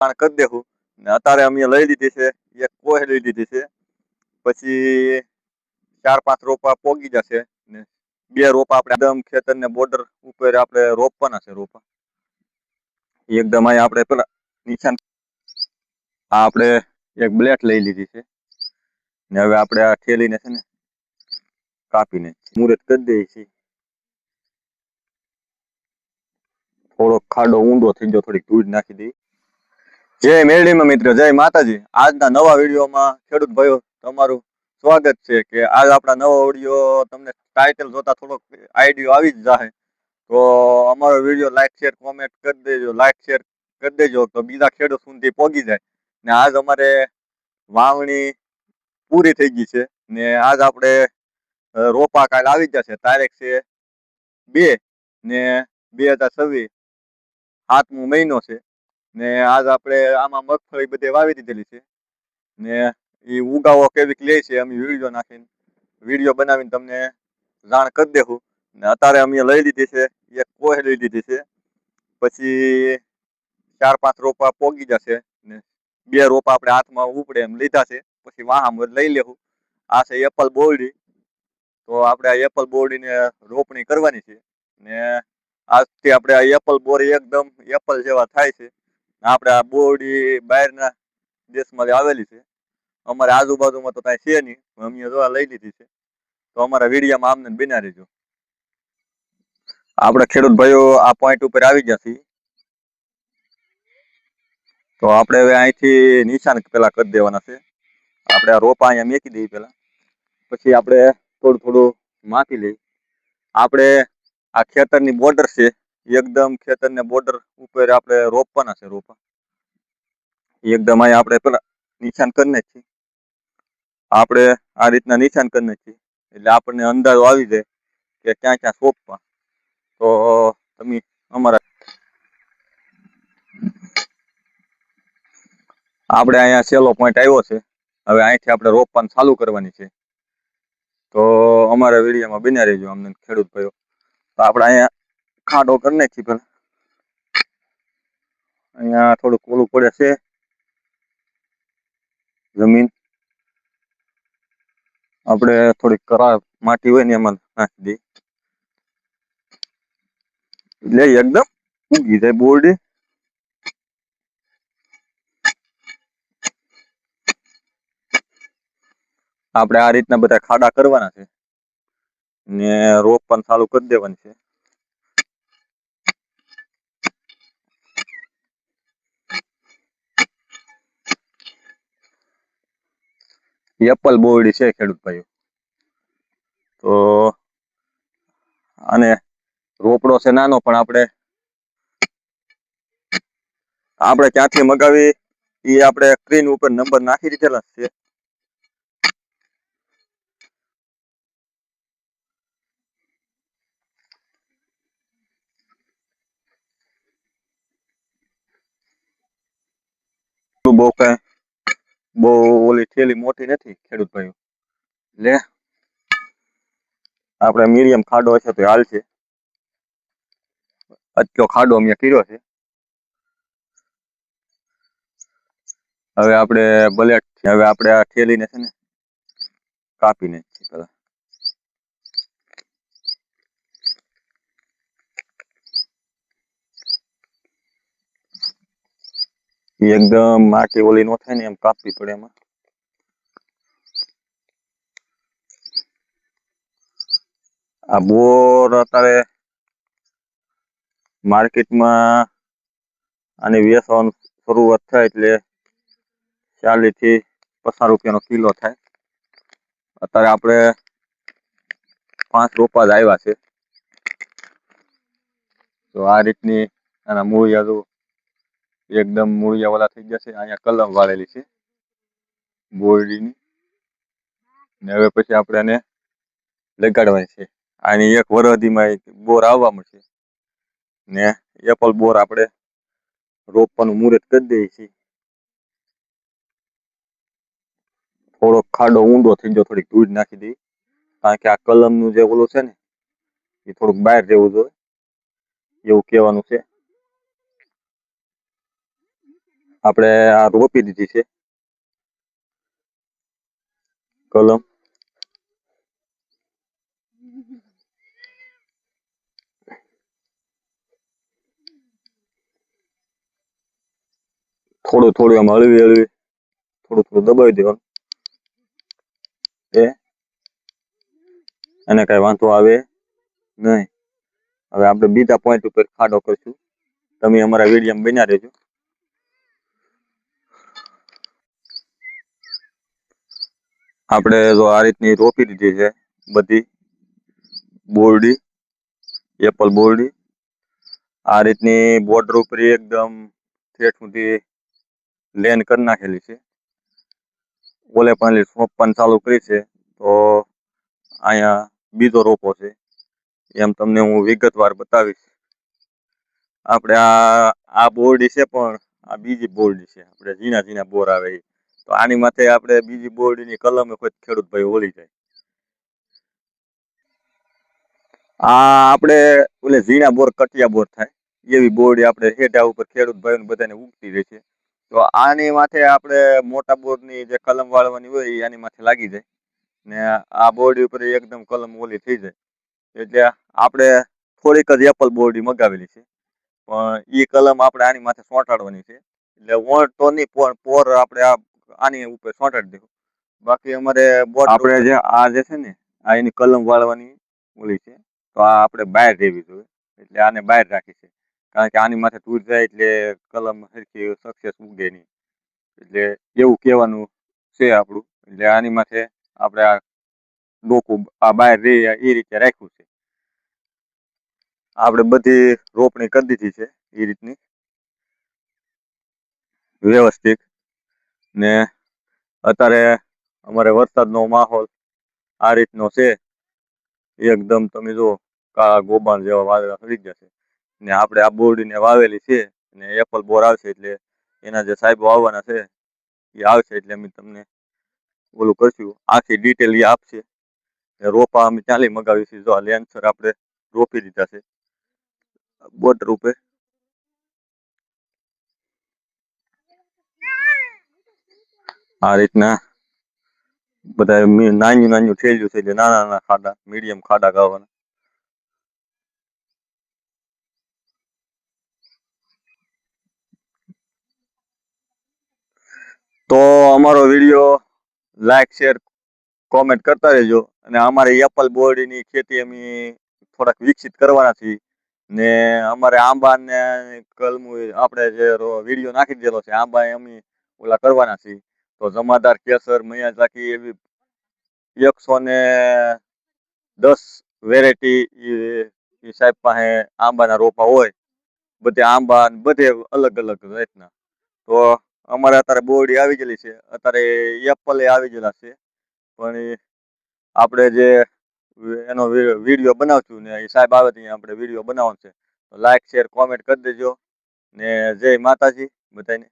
કરી દેવું ને અત્યારે અમે લઈ લીધી છે, એક કોહ લઈ લીધી છે. પછી 4-5 રોપા પોગી જશે ને 2 રોપા આપણે એકદમ ખેતરને બોર્ડર ઉપર આપણે રોપવાના છે. રોપા એકદમ અહીંયા આપણે પેલા નિશાન આપણે એક બ્લેડ લઈ લીધી છે ને હવે આપણે આ થેલીને છે ને કાપીને મુહૂર્ત કરી દઈએ છીએ. થોડોક ખાડો ઊંડો થઈ ગયો, થોડીક ધૂળ નાખી દઈ. જય મેરડીમાં મિત્રો, જય માતાજી. આજના નવા વિડીયોમાં ખેડૂત ભાઈઓ તમારું સ્વાગત છે. કે આજ આપણા નવો વિડીયો તમને ટાઇટલ જોતા થોડોક આઈડિયો આવી જ જાય. તો અમારો વિડીયો લાઈક શેર કોમેન્ટ કરી દેજો, લાઈક શેર કરી દેજો તો બીજા ખેડૂત સુધી પહોંચી જાય. ને આજ અમારે વાવણી પૂરી થઈ ગઈ છે ને આજ આપણે રોપા કાલ આવી જશે. તારીખ છે 2 ને 2026, 7મો મહિનો છે ને આજ આપણે આમાં મગફળી બધે વાવી દીધેલી છે ને એ ઉગાવો કેવીક લે છે અમે વિડીયો બનાવીને તમને જાણ કરી દેવું. ને અત્યારે અમે લઈ લીધી છે, એક કોહ લઈ લીધી છે. પછી 4-5 રોપા પોગી જશે ને 2 રોપા આપણે હાથમાં ઉપડે એમ લીધા છે. પછી વાહામાં લઈ લેવું. આ છે એપલ બોરડી. તો આપણે આ એપલ બોરડીને રોપણી કરવાની છે ને આજથી આપણે આ એપલ બોરી એકદમ એપલ જેવા થાય છે. આપણે આ બોરડી બહારના દેશમાંથી આવેલી છે. અમારે આજુબાજુમાં તો કાંઈ છે નહીં, અમે જોવા લઈ લીધી છે. તો અમારા વિડીયામાં આમને બિના રહેજો. આપણે ખેડૂત ભાઈઓ આ પોઈન્ટ ઉપર આવી જશે. તો આપણે હવે અહીંથી નિશાન પેલા કરી દેવાના છે. આપણે આ રોપા અહીંયા મેકી દઈએ પેલા, પછી આપણે થોડું માટી લઈ. આપણે આ ખેતરની બોર્ડર છે, એકદમ ખેતરને બોર્ડર ઉપર આપણે રોપવાના છે રોપા. એકદમ અહીંયા આપણે પેલા નિશાન કરી નાખીએ. આપણે આ રીતના નિશાન કરી નાખીએ એટલે આપણને અંદાજો આવી જાય કે ક્યાં ક્યાં સોંપવા. તો તમે અમારા આપણે અહીંયા છેલ્લો પોઈન્ટ આવ્યો છે. હવે અહીંથી આપણે રોપવાનું ચાલુ કરવાની છે. તો અમારા વિડીયોમાં બન્યા રહેજો અમને ખેડૂત ભાઈઓ. તો આપણે અહીંયા ખાડો કરી નાખીએ પેલા. અહીંયા થોડુંક ઓલું પડે છે જમીન. આપણે થોડીક કરા માટી હોય ને એમાં નાખી દઈએ એટલે એકદમ ઉગી જાય બોરડી. આપણે આ રીતના બધા ખાડા કરવાના છે ને રોપ પણ ચાલુ કરી દેવાની છે. એપલ બોરડી છે ખેડૂત ભાઈઓ. તો અને રોપડો છે નાનો, પણ આપણે ક્યાંથી મગાવી એ આપણે સ્ક્રીન ઉપર નંબર નાખી દીધેલા છે. બહુ ઓલી થેલી મોટી નથી ખેડૂત ભાઈઓ. લે આપણે મીડિયમ ખાડો હશે તો હાલ છે. આટલો ખાડો અમે કર્યો છે. હવે આપણે આ થેલીને છે ને કાપીને પેલા એકદમ માટી ઓલી નો થાય ને એમ કાપવી પડે. એમાં આ બોર અત્યારે માર્કેટમાં આની વેચવાનું શરૂઆત થાય એટલે 40 થી 50 રૂપિયાનો કિલો થાય. અત્યારે આપણે 5 રોપા જ આવ્યા છે. તો આ રીતની આના મૂળિયા તો એકદમ મૂળિયા વાળા થઈ જશે. અહીંયા કલમ વાળેલી છે બોરડીની ને હવે પછી આપણે આને લગાડવાની છે. આની 1 વરદીમાં બોર આવવા મળશે ને એપલ બોર આપણે રોપવાનું મુહૂર્ત કરી દઈએ છીએ. થોડોક ખાડો ઊંડો થઈ ગયો, થોડીક ધૂળ નાખી દઈએ, કારણ કે આ કલમનું જે ઓલું છે ને એ થોડુંક બહાર રહેવું જોઈએ એવું કહેવાનું છે. આપણે આ રોપી દીધી છે કલમ. થોડું થોડું આમ હળવી હળવી થોડું થોડું દબાવી દેવાનું, એને કઈ વાંધો આવે નહીં. હવે આપણે બીજા પોઈન્ટ ઉપર ખાડો કરશું. તમે અમારા વિડીયોમાં બન્યા રહેજો. આપણે જો આ રીતની રોપી દીધી છે બધી બોરડી, એપલ બોરડી. આ રીતની બોર્ડર ઉપર એકદમ ઠેઠ સુધી લેન કરી નાખેલી છે. ઓલે પણ સોંપવાનું ચાલુ કરી છે, તો અહીંયા બીજો રોપો છે, એમ તમને હું વિગતવાર બતાવીશ. આપણે આ બોરડી છે, પણ આ બીજી બોરડી છે. આપણે ઝીણા ઝીણા બોર આવે એ, તો આની માથે આપણે બીજી બોરડીની કલમે કોઈ ખેડૂત ભાઈ ઓળી જાય. આ આપણે ઓલે ઝીણા બોર કટિયા બોર થાય એવી બોરડી આપણે હેઠા ઉપર ખેડૂત ભાઈ બધાને ઉગતી રહે છે. તો આની માથે આપણે મોટા બોરની જે કલમ વાળવાની હોય એ આની માથે લાગી જાય ને આ બોરડી ઉપર એકદમ કલમ ઓલી થઈ જાય. એટલે આપણે થોડીક જ એપલ બોરડી મગાવેલી છે, પણ એ કલમ આપણે આની માથે ચોંટાડવાની છે. એટલે વોટ તો નહીં, પણ પોર આપણે આની ઉપર ચોંટાડી દઈશું. બાકી અમારે બોટ આપણે જે આ જે છે ને આ એની કલમ વાળવાની ઓલી છે, તો આ આપણે બહાર રહેવી જોઈએ. એટલે આને બહાર રાખી છે, કારણ કે આની માથે દૂર જાય એટલે કલમ સરખી સક્સેસ ઉગે નહીં. એટલે એવું કહેવાનું છે આપણું. એટલે આની માથે આપણે આ ડોકું આ બહાર રહી એ રીતે રાખ્યું છે. આપણે બધી રોપણી કરી દીધી છે એ રીતની વ્યવસ્થિત. ને અત્યારે અમારે વરસાદનો માહોલ આ રીતનો છે. એકદમ તમે જુઓ કાળા ગોબાણ જેવા વાદળા થઈ જશે. ને આપણે આ બોરડીને વાવેલી છે, ને એપલ બોર આવશે એટલે એના જે સાહેબો આવવાના છે એ આવશે એટલે અમે તમને ઓલું કરશું. આખી ડિટેલ એ આપશે. રોપા અમે ચાલી મગાવી છે. જો આ લેન્સર આપણે રોપી દીધા છે બોર્ડર ઉપર. આ રીતના બધા નાનું નાનું થયેલું છે, એટલે નાના નાના ખાડા, મીડિયમ ખાડા ગાવાના. તો અમારો વિડીયો લાઈક, શેર, કોમેન્ટ કરતા રહેજો. અને અમારી એપલ બોરડીની ખેતી અમે થોડાક વિકસિત કરવાના છીએ. ને અમારે આંબા ને કલમું આપણે જે વિડીયો નાખી દીધેલો છે, આંબા અમે ઓલા કરવાના છીએ. તો જમાદાર, કેસર, મૈયાજાકી એવી 110 વેરાયટી એ સાહેબ પાસે આંબાના રોપા હોય. બધે આંબા બધે અલગ અલગ રીતના. તો અમારે અત્યારે બોરડી આવી ગયેલી છે, અત્યારે એપલ આવી ગયેલા છે. પણ આપણે જે એનો વિડીયો બનાવશું ને એ સાહેબ આવે ત્યાં આપણે વિડીયો બનાવવાનો છે. તો લાઈક, શેર, કોમેન્ટ કરી દેજો. ને જય માતાજી બધાને.